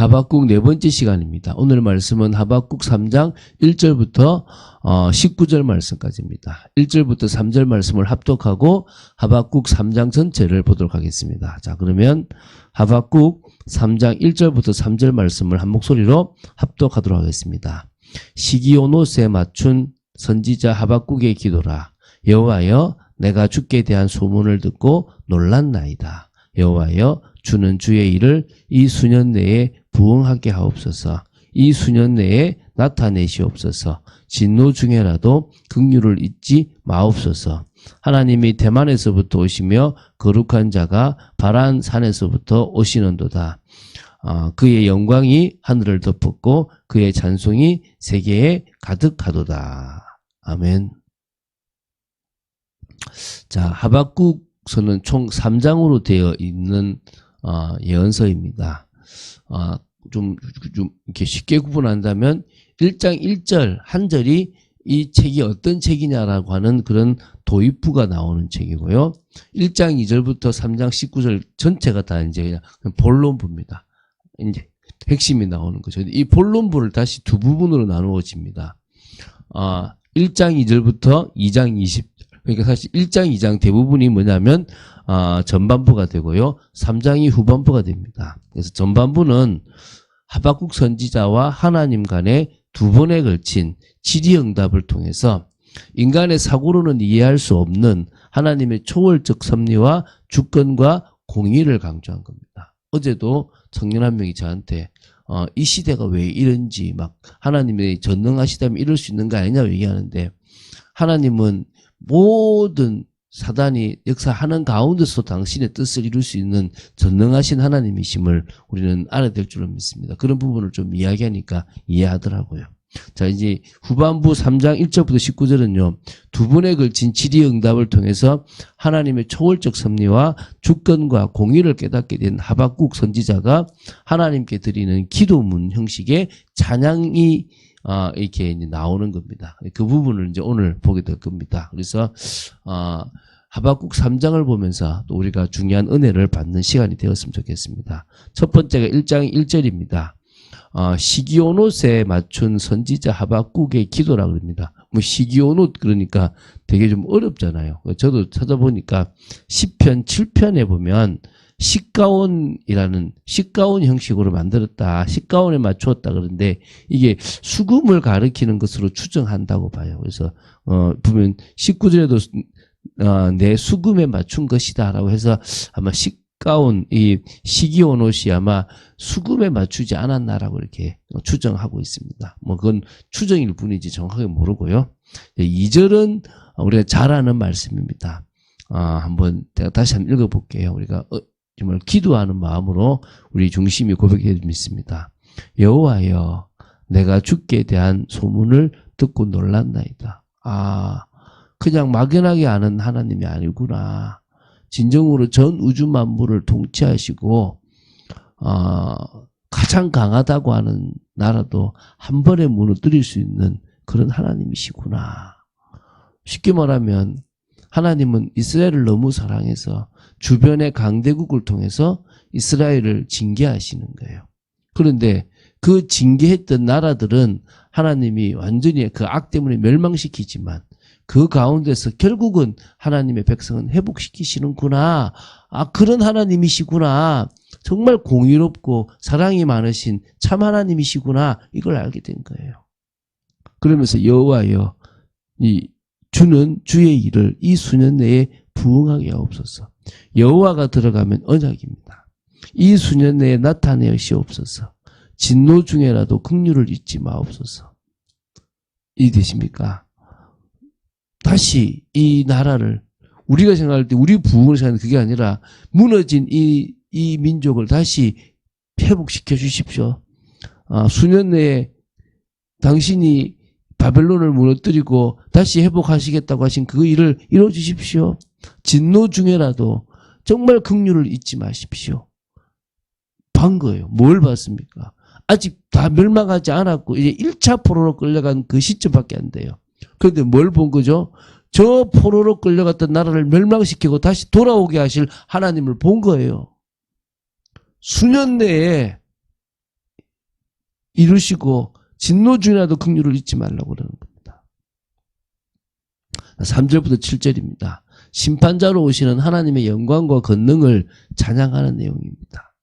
하박국 네 번째 시간입니다. 오늘 말씀은 하박국 3장 1절부터 19절 말씀까지입니다. 1절부터 3절 말씀을 합독하고 하박국 3장 전체를 보도록 하겠습니다. 자, 그러면 하박국 3장 1절부터 3절 말씀을 한 목소리로 합독하도록 하겠습니다. 시기오노스에 맞춘 선지자 하박국의 기도라. 여호와여, 내가 주께 대한 소문을 듣고 놀랐나이다. 여호와여, 주는 주의 일을 이 수년 내에 부응하게 하옵소서. 이 수년 내에 나타내시옵소서. 진노 중에라도 긍휼을 잊지 마옵소서. 하나님이 대만에서부터 오시며 거룩한 자가 바란 산에서부터 오시는도다. 그의 영광이 하늘을 덮었고 그의 찬송이 세계에 가득하도다. 아멘. 자, 하박국서는 총 3장으로 되어 있는 예언서입니다. 좀 이렇게 쉽게 구분한다면 1장 1절 한 절이 이 책이 어떤 책이냐라고 하는 그런 도입부가 나오는 책이고요. 1장 2절부터 3장 19절 전체가 다 이제 그냥 본론부입니다. 이제 핵심이 나오는 거죠. 이 본론부를 다시 두 부분으로 나누어집니다. 1장 2절부터 2장 20절. 그러니까 사실 1장, 2장 대부분이 뭐냐면 전반부가 되고요. 3장이 후반부가 됩니다. 그래서 전반부는 하박국 선지자와 하나님 간의 두 번에 걸친 질의응답을 통해서 인간의 사고로는 이해할 수 없는 하나님의 초월적 섭리와 주권과 공의를 강조한 겁니다. 어제도 청년 한 명이 저한테 이 시대가 왜 이런지 막 하나님이 전능하시다면 이럴 수 있는 거 아니냐고 얘기하는데, 하나님은 모든 사단이 역사하는 가운데서 당신의 뜻을 이룰 수 있는 전능하신 하나님이심을 우리는 알아야 될 줄로 믿습니다. 그런 부분을 좀 이야기하니까 이해하더라고요. 자, 이제 후반부 3장 1절부터 19절은요, 두 번에 걸친 질의응답을 통해서 하나님의 초월적 섭리와 주권과 공의를 깨닫게 된 하박국 선지자가 하나님께 드리는 기도문 형식의 찬양이 이렇게 이제 나오는 겁니다. 그 부분을 이제 오늘 보게 될 겁니다. 그래서 하박국 3장을 보면서 또 우리가 중요한 은혜를 받는 시간이 되었으면 좋겠습니다. 첫 번째가 1장 1절입니다. 시기오노스에 맞춘 선지자 하박국의 기도라고 합니다. 뭐 시기오노 그러니까 되게 좀 어렵잖아요. 저도 찾아보니까 시편 7편에 보면 시가온 형식으로 만들었다, 시가온에 맞추었다 그러는데 이게 수금을 가리키는 것으로 추정한다고 봐요. 그래서 보면 19절에도 내 수금에 맞춘 것이다라고 해서 아마 시가온, 이 시기오노시 아마 수금에 맞추지 않았나라고 이렇게 추정하고 있습니다. 뭐 그건 추정일 뿐이지 정확하게 모르고요. 2절은 우리가 잘 아는 말씀입니다. 한번 제가 다시 한번 읽어볼게요. 우리가 정말 기도하는 마음으로 우리 중심이 고백해 믿습니다. 여호와여, 내가 주께 대한 소문을 듣고 놀랐나이다. 그냥 막연하게 아는 하나님이 아니구나. 진정으로 전 우주 만물을 통치하시고 가장 강하다고 하는 나라도 한 번에 무너뜨릴 수 있는 그런 하나님이시구나. 쉽게 말하면 하나님은 이스라엘을 너무 사랑해서 주변의 강대국을 통해서 이스라엘을 징계하시는 거예요. 그런데 그 징계했던 나라들은 하나님이 완전히 그 악 때문에 멸망시키지만 그 가운데서 결국은 하나님의 백성은 회복시키시는구나. 그런 하나님이시구나. 정말 공의롭고 사랑이 많으신 참 하나님이시구나. 이걸 알게 된 거예요. 그러면서 여호와여, 주는 주의 일을 이 수년 내에 부응하게 하옵소서. 여호와가 들어가면 언약입니다. 이 수년 내에 나타내시옵소서. 진노 중에라도 긍휼을 잊지 마옵소서. 이해되십니까? 다시 이 나라를 우리가 생각할 때 우리 부흥을 생각하는 그게 아니라 무너진 이 민족을 다시 회복시켜 주십시오. 수년 내에 당신이 바벨론을 무너뜨리고 다시 회복하시겠다고 하신 그 일을 이루어 주십시오. 진노 중에라도 정말 긍휼을 잊지 마십시오. 반 거예요. 뭘 봤습니까? 아직 다 멸망하지 않았고 이제 1차 포로로 끌려간 그 시점밖에 안 돼요. 그런데 뭘 본 거죠? 저 포로로 끌려갔던 나라를 멸망시키고 다시 돌아오게 하실 하나님을 본 거예요. 수년 내에 이루시고 진노 중이라도 긍휼을 잊지 말라고 그러는 겁니다. 3절부터 7절입니다. 심판자로 오시는 하나님의 영광과 권능을 찬양하는 내용입니다.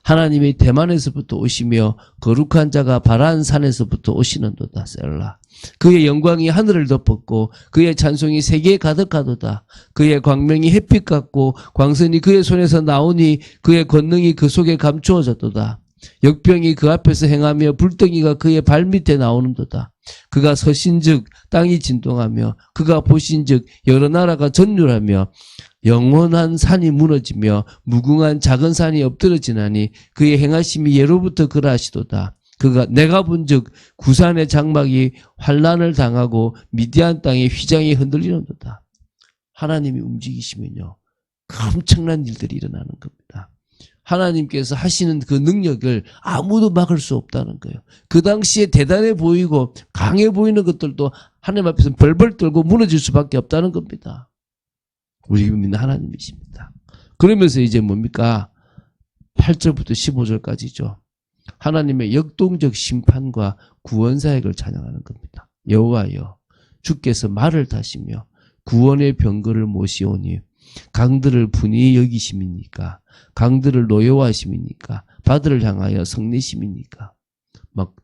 하나님이 대만에서부터 오시며 거룩한 자가 바라한 산에서부터 오시는도다. 셀라. 그의 영광이 하늘을 덮었고 그의 찬송이 세계에 가득하도다. 그의 광명이 햇빛 같고 광선이 그의 손에서 나오니 그의 권능이 그 속에 감추어졌도다. 역병이 그 앞에서 행하며 불덩이가 그의 발밑에 나오는도다. 그가 서신즉 땅이 진동하며 그가 보신즉 여러 나라가 전율하며 영원한 산이 무너지며 무궁한 작은 산이 엎드러지나니 그의 행하심이 예로부터 그러하시도다. 그가 내가 본즉 구산의 장막이 환난을 당하고 미디안 땅의 휘장이 흔들리는도다. 하나님이 움직이시면요 엄청난 일들이 일어나는 겁니다. 하나님께서 하시는 그 능력을 아무도 막을 수 없다는 거예요. 그 당시에 대단해 보이고 강해 보이는 것들도 하나님 앞에서 벌벌 떨고 무너질 수밖에 없다는 겁니다. 우리 믿는 하나님이십니다. 그러면서 이제 뭡니까? 8절부터 15절까지죠. 하나님의 역동적 심판과 구원 사역을 찬양하는 겁니다. 여호와여 주께서 말을 타시며 구원의 병거를 모시오니 강들을 분이 여기심입니까? 강들을 노여워하심입니까? 바다를 향하여 성내심입니까? 막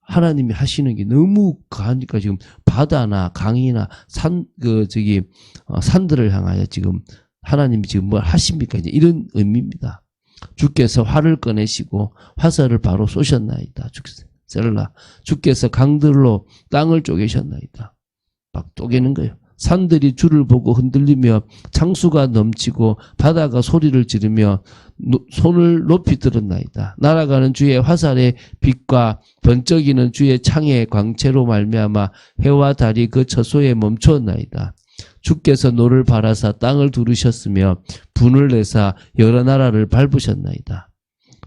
하나님이 하시는 게 너무 가하니까 지금 바다나 강이나 산들을 향하여 지금 하나님이 지금 뭘 하십니까? 이제 이런 의미입니다. 주께서 활을 꺼내시고 화살을 바로 쏘셨나이다. 셀라. 주께서 강들로 땅을 쪼개셨나이다. 막 쪼개는 거예요. 산들이 주를 보고 흔들리며 창수가 넘치고 바다가 소리를 지르며 손을 높이 들었나이다. 날아가는 주의 화살의 빛과 번쩍이는 주의 창의 광채로 말미암아 해와 달이 그 처소에 멈추었나이다. 주께서 노를 바라사 땅을 두르셨으며 분을 내사 여러 나라를 밟으셨나이다.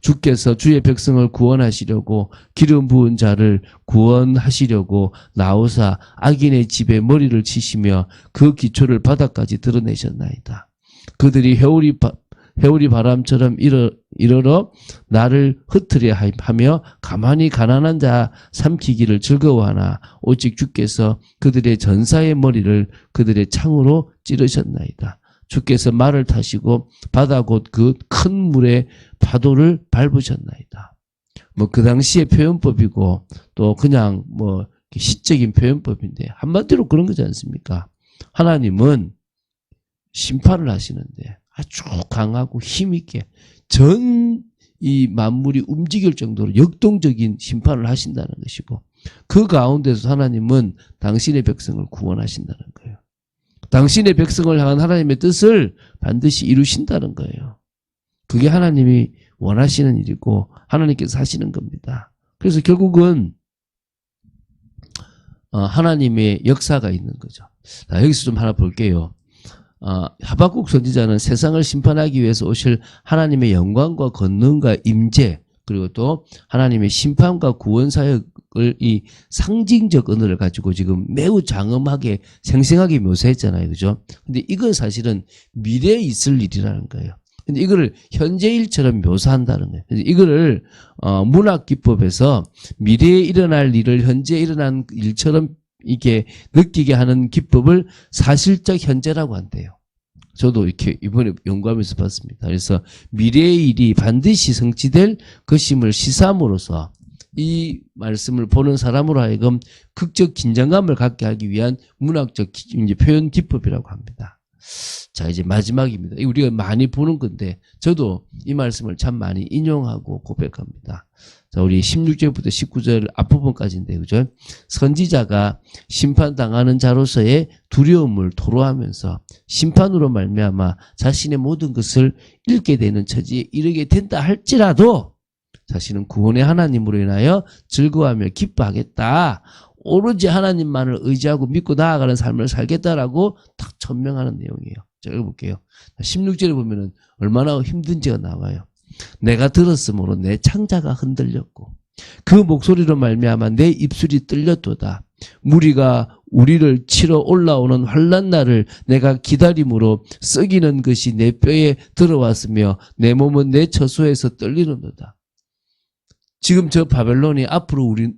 주께서 주의 백성을 구원하시려고 기름 부은 자를 구원하시려고 나오사 악인의 집에 머리를 치시며 그 기초를 바닥까지 드러내셨나이다. 그들이 회오리 바람처럼 이르러 나를 흩트려 하며 가만히 가난한 자 삼키기를 즐거워하나 오직 주께서 그들의 전사의 머리를 그들의 창으로 찌르셨나이다. 주께서 말을 타시고 바다 곧 그 큰 물의 파도를 밟으셨나이다. 뭐 그 당시의 표현법이고 또 그냥 뭐 시적인 표현법인데 한마디로 그런 거지 않습니까? 하나님은 심판을 하시는데 아주 강하고 힘있게 전 이 만물이 움직일 정도로 역동적인 심판을 하신다는 것이고 그 가운데서 하나님은 당신의 백성을 구원하신다는 거예요. 당신의 백성을 향한 하나님의 뜻을 반드시 이루신다는 거예요. 그게 하나님이 원하시는 일이고 하나님께서 하시는 겁니다. 그래서 결국은 하나님의 역사가 있는 거죠. 자, 여기서 좀 하나 볼게요. 하박국 선지자는 세상을 심판하기 위해서 오실 하나님의 영광과 권능과 임재 그리고 또 하나님의 심판과 구원 사역을 이 상징적 언어를 가지고 지금 매우 장엄하게 생생하게 묘사했잖아요. 그죠? 근데 이건 사실은 미래에 있을 일이라는 거예요. 근데 이거를 현재 일처럼 묘사한다는 거예요. 그래서 이거를 문학 기법에서 미래에 일어날 일을 현재 일어난 일처럼 이게 느끼게 하는 기법을 사실적 현재라고 한대요. 저도 이렇게 이번에 연구하면서 봤습니다. 그래서 미래의 일이 반드시 성취될 것임을 시사함으로써 이 말씀을 보는 사람으로 하여금 극적 긴장감을 갖게 하기 위한 문학적 이제 표현 기법이라고 합니다. 자, 이제 마지막입니다. 우리가 많이 보는 건데 저도 이 말씀을 참 많이 인용하고 고백합니다. 자, 우리 16절부터 19절 앞부분까지인데, 그죠? 선지자가 심판당하는 자로서의 두려움을 토로하면서 심판으로 말미암아 자신의 모든 것을 잃게 되는 처지에 이르게 된다 할지라도 자신은 구원의 하나님으로 인하여 즐거워하며 기뻐하겠다. 오로지 하나님만을 의지하고 믿고 나아가는 삶을 살겠다라고 딱 천명하는 내용이에요. 자, 읽어볼게요. 16절에 보면은 얼마나 힘든지가 나와요. 내가 들었으므로 내 창자가 흔들렸고 그 목소리로 말미암아 내 입술이 떨렸도다. 무리가 우리를 치러 올라오는 환난 날을 내가 기다림으로 썩이는 것이 내 뼈에 들어왔으며 내 몸은 내 처소에서 떨리는도다. 지금 저 바벨론이 앞으로 우리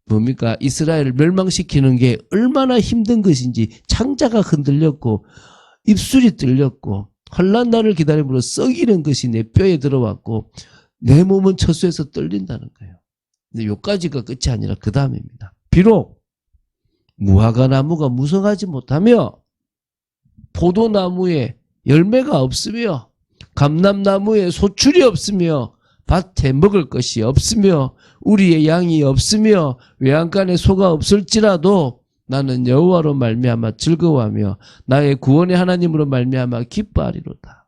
뭡니까? 이스라엘을 멸망시키는 게 얼마나 힘든 것인지 창자가 흔들렸고 입술이 뚫렸고 환난날을 기다림으로 썩이는 것이 내 뼈에 들어왔고 내 몸은 처수에서 떨린다는 거예요. 근데 요까지가 끝이 아니라 그 다음입니다. 비록 무화과 나무가 무성하지 못하며 포도나무에 열매가 없으며 감람나무에 소출이 없으며 밭에 먹을 것이 없으며 우리의 양이 없으며 외양간에 소가 없을지라도 나는 여호와로 말미암아 즐거워하며 나의 구원의 하나님으로 말미암아 기뻐하리로다.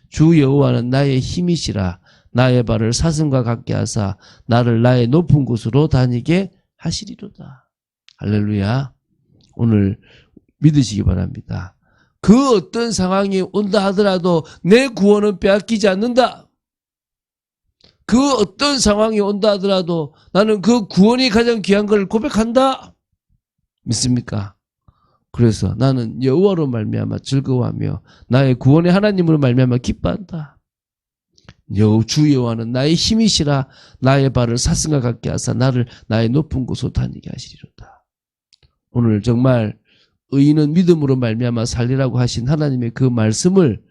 주 여호와는 나의 힘이시라. 나의 발을 사슴과 같게 하사 나를 나의 높은 곳으로 다니게 하시리로다. 할렐루야. 오늘 믿으시기 바랍니다. 그 어떤 상황이 온다 하더라도 내 구원은 빼앗기지 않는다. 그 어떤 상황이 온다 하더라도 나는 그 구원이 가장 귀한 걸 고백한다. 믿습니까? 그래서 나는 여호와로 말미암아 즐거워하며 나의 구원의 하나님으로 말미암아 기뻐한다. 주 여호와는 나의 힘이시라. 나의 발을 사슴과 같게 하사 나를 나의 높은 곳으로 다니게 하시리로다. 오늘 정말 의인은 믿음으로 말미암아 살리라고 하신 하나님의 그 말씀을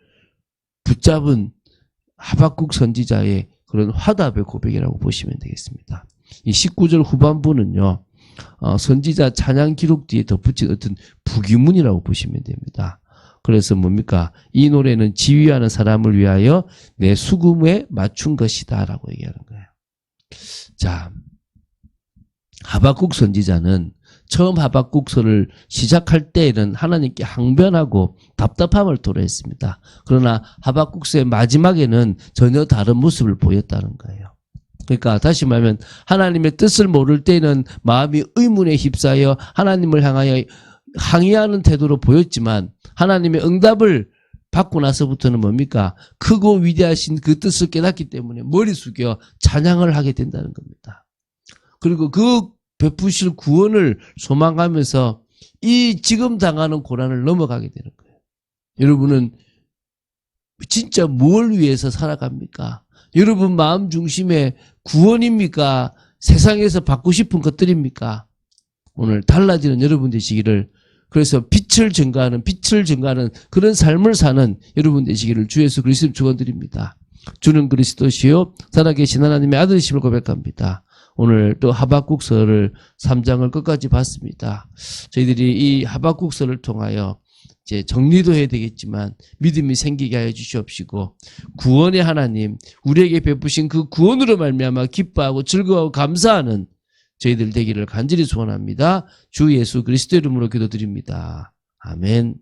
붙잡은 하박국 선지자의 그런 화답의 고백이라고 보시면 되겠습니다. 이 19절 후반부는요, 선지자 찬양 기록 뒤에 덧붙인 어떤 부귀문이라고 보시면 됩니다. 그래서 뭡니까? 이 노래는 지휘하는 사람을 위하여 내 수금에 맞춘 것이다 라고 얘기하는 거예요. 자, 하박국 선지자는 처음 하박국서를 시작할 때에는 하나님께 항변하고 답답함을 토로했습니다. 그러나 하박국서의 마지막에는 전혀 다른 모습을 보였다는 거예요. 그러니까 다시 말하면 하나님의 뜻을 모를 때는 마음이 의문에 휩싸여 하나님을 향하여 항의하는 태도로 보였지만 하나님의 응답을 받고 나서부터는 뭡니까? 크고 위대하신 그 뜻을 깨닫기 때문에 머리 숙여 찬양을 하게 된다는 겁니다. 그리고 그 베푸실 구원을 소망하면서 이 지금 당하는 고난을 넘어가게 되는 거예요. 여러분은 진짜 뭘 위해서 살아갑니까? 여러분 마음 중심에 구원입니까? 세상에서 받고 싶은 것들입니까? 오늘 달라지는 여러분 되시기를, 그래서 빛을 증가하는 그런 삶을 사는 여러분 되시기를 주 예수 그리스도 축원드립니다. 주는 그리스도시요 살아계신 하나님의 아들이심을 고백합니다. 오늘 또 하박국서를 3장을 끝까지 봤습니다. 저희들이 이 하박국서를 통하여 이제 정리도 해야 되겠지만 믿음이 생기게 하여 주시옵시고 구원의 하나님, 우리에게 베푸신 그 구원으로 말미암아 기뻐하고 즐거워하고 감사하는 저희들 되기를 간절히 소원합니다. 주 예수 그리스도 이름으로 기도드립니다. 아멘.